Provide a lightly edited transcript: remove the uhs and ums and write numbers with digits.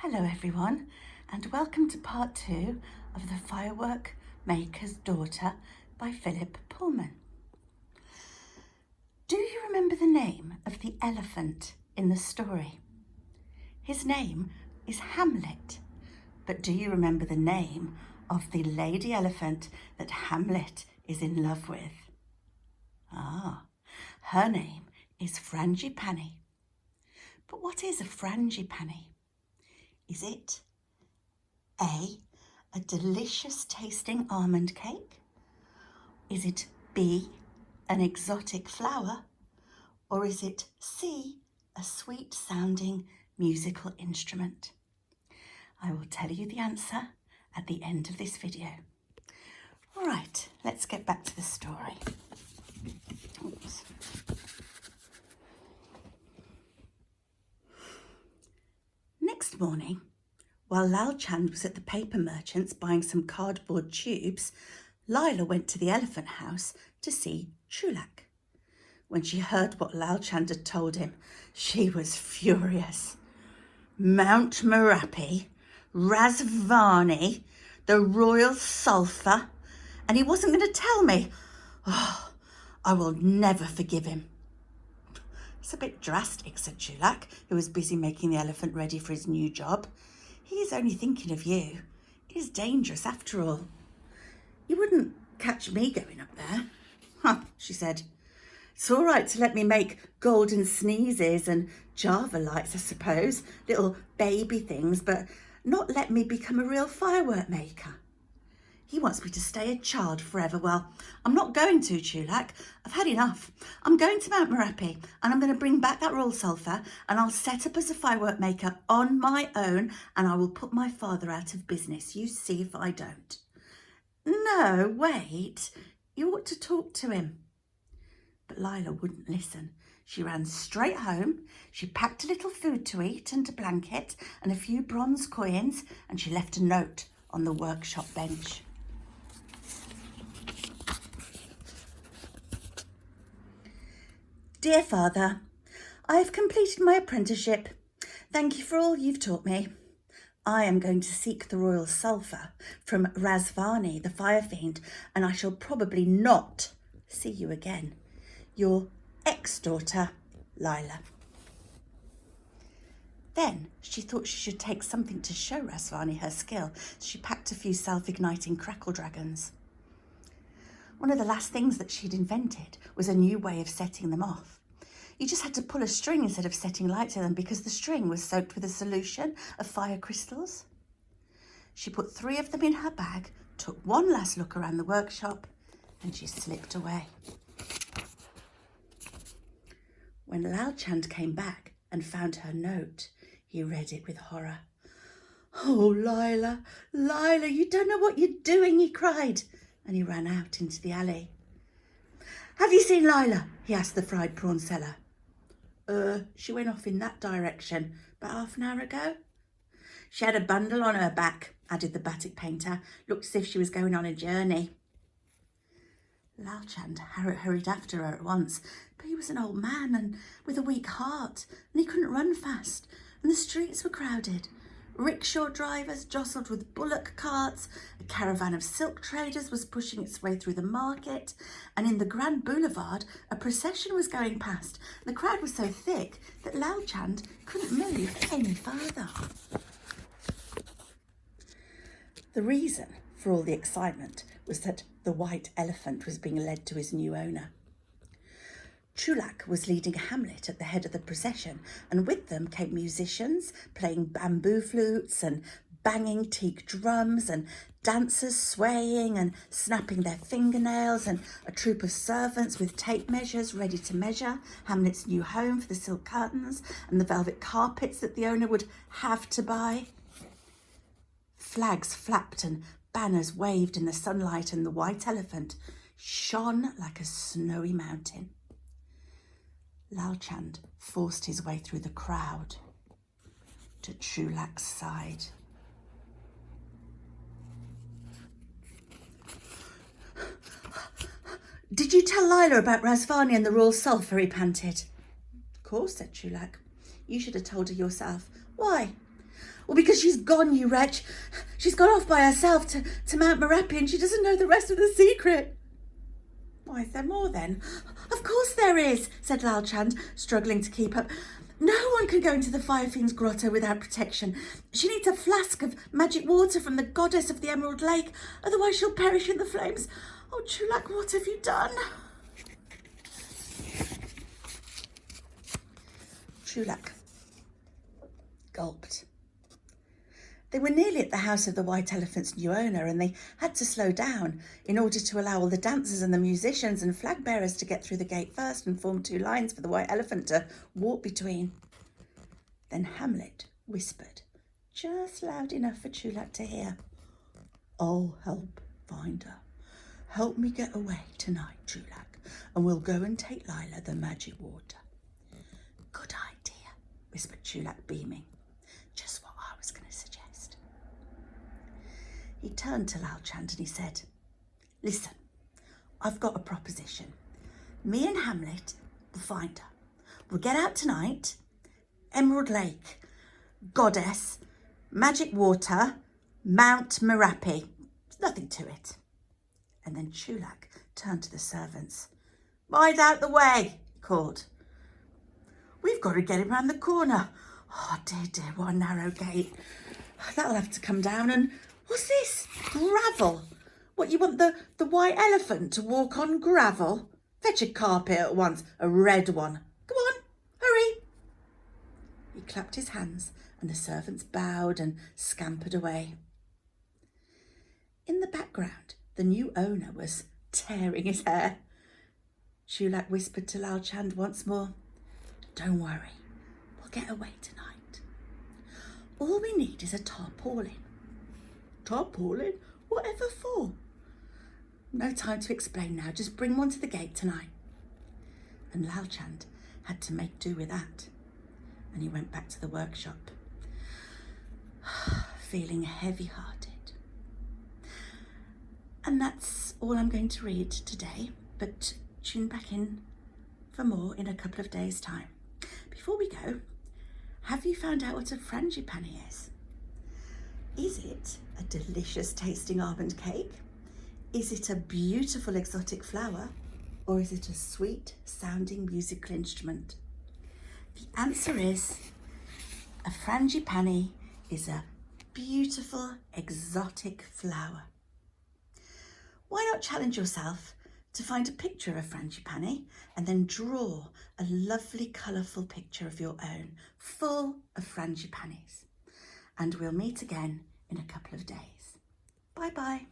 Hello everyone, and welcome to part 2 of The Firework Maker's Daughter by Philip Pullman. Do you remember the name of the elephant in the story? His name is Hamlet, but do you remember the name of the lady elephant that Hamlet is in love with? Her name is Frangipani. But what is a frangipani? Is it A, a delicious tasting almond cake? Is it B, an exotic flower? Or is it C, a sweet sounding musical instrument? I will tell you the answer at the end of this video. All right, let's get back to the story. Oops. Next morning, while Lal Chand was at the paper merchant's buying some cardboard tubes, Lila went to the elephant house to see Chulak. When she heard what Lal Chand had told him, she was furious. Mount Merapi, Razvani, the royal sulphur, and he wasn't going to tell me. Oh, I will never forgive him. It's a bit drastic, said Chulak, who was busy making the elephant ready for his new job. He is only thinking of you. It is dangerous after all. You wouldn't catch me going up there. Huh, she said. It's all right to let me make golden sneezes and Java lights, I suppose, little baby things, but not let me become a real firework maker. He wants me to stay a child forever. Well, I'm not going to, Chulak. I've had enough. I'm going to Mount Merapi and I'm going to bring back that royal sulphur and I'll set up as a firework maker on my own and I will put my father out of business. You see if I don't. No, wait. You ought to talk to him. But Lila wouldn't listen. She ran straight home. She packed a little food to eat and a blanket and a few bronze coins, and she left a note on the workshop bench. Dear Father, I have completed my apprenticeship. Thank you for all you've taught me. I am going to seek the royal sulphur from Razvani, the fire fiend, and I shall probably not see you again. Your ex-daughter, Lila. Then she thought she should take something to show Razvani her skill. She packed a few self-igniting crackle dragons. One of the last things that she'd invented was a new way of setting them off. You just had to pull a string instead of setting light to them because the string was soaked with a solution of fire crystals. She put 3 of them in her bag, took one last look around the workshop, and she slipped away. When Lal Chand came back and found her note, he read it with horror. Oh, Lila, Lila, you don't know what you're doing, he cried, and he ran out into the alley. Have you seen Lila? He asked the fried prawn seller. She went off in that direction about half an hour ago. She had a bundle on her back, added the batik painter. Looked as if she was going on a journey. Lal Chand hurried after her at once, but he was an old man and with a weak heart, and he couldn't run fast, and the streets were crowded. Rickshaw drivers jostled with bullock carts, a caravan of silk traders was pushing its way through the market, and in the Grand Boulevard a procession was going past. The crowd was so thick that Lal Chand couldn't move any further. The reason for all the excitement was that the white elephant was being led to his new owner. Chulak was leading Hamlet at the head of the procession, and with them came musicians playing bamboo flutes and banging teak drums and dancers swaying and snapping their fingernails and a troop of servants with tape measures ready to measure Hamlet's new home for the silk curtains and the velvet carpets that the owner would have to buy. Flags flapped and banners waved in the sunlight, and the white elephant shone like a snowy mountain. Lal Chand forced his way through the crowd to Chulak's side. Did you tell Lila about Razvani and the royal sulphur? He panted. Of course, said Chulak. You should have told her yourself. Why? Well, because she's gone, you wretch. She's gone off by herself to Mount Merapi and she doesn't know the rest of the secret. Why, is there more then? Of course there is, said Lal Chand, struggling to keep up. No one can go into the Fire Fiend's grotto without protection. She needs a flask of magic water from the goddess of the Emerald Lake, otherwise she'll perish in the flames. Oh, Chulak, what have you done? Chulak gulped. They were nearly at the house of the White Elephant's new owner, and they had to slow down in order to allow all the dancers and the musicians and flag bearers to get through the gate first and form two lines for the White Elephant to walk between. Then Hamlet whispered, just loud enough for Chulak to hear, "I'll help find her. Help me get away tonight, Chulak, and we'll go and take Lila the magic water." "Good idea," whispered Chulak, beaming. "Just what I was going to suggest." He turned to Lal Chand and he said, "Listen, I've got a proposition. Me and Hamlet will find her. We'll get out tonight. Emerald Lake, goddess, magic water, Mount Merapi. There's nothing to it." And then Chulak turned to the servants. "Right out the way," he called. "We've got to get him round the corner. Oh, dear, what a narrow gate. That'll have to come down. And what's this? Gravel. What, you want the White Elephant to walk on gravel? Fetch a carpet at once, a red one. Come on, hurry." He clapped his hands and the servants bowed and scampered away. In the background, the new owner was tearing his hair. Chulak whispered to Lal Chand once more, "Don't worry, we'll get away tonight. All we need is a tarpaulin." "Tarpaulin? Whatever for?" "No time to explain now. Just bring one to the gate tonight." And Lal Chand had to make do with that. And he went back to the workshop, feeling heavy-hearted. And that's all I'm going to read today, but tune back in for more in a couple of days' time. Before we go, have you found out what a frangipani is? Is it a delicious tasting almond cake? Is it a beautiful exotic flower? Or is it a sweet sounding musical instrument? The answer is a frangipani is a beautiful exotic flower. Why not challenge yourself to find a picture of a frangipani and then draw a lovely colourful picture of your own, full of frangipanis. And we'll meet again in a couple of days. Bye-bye.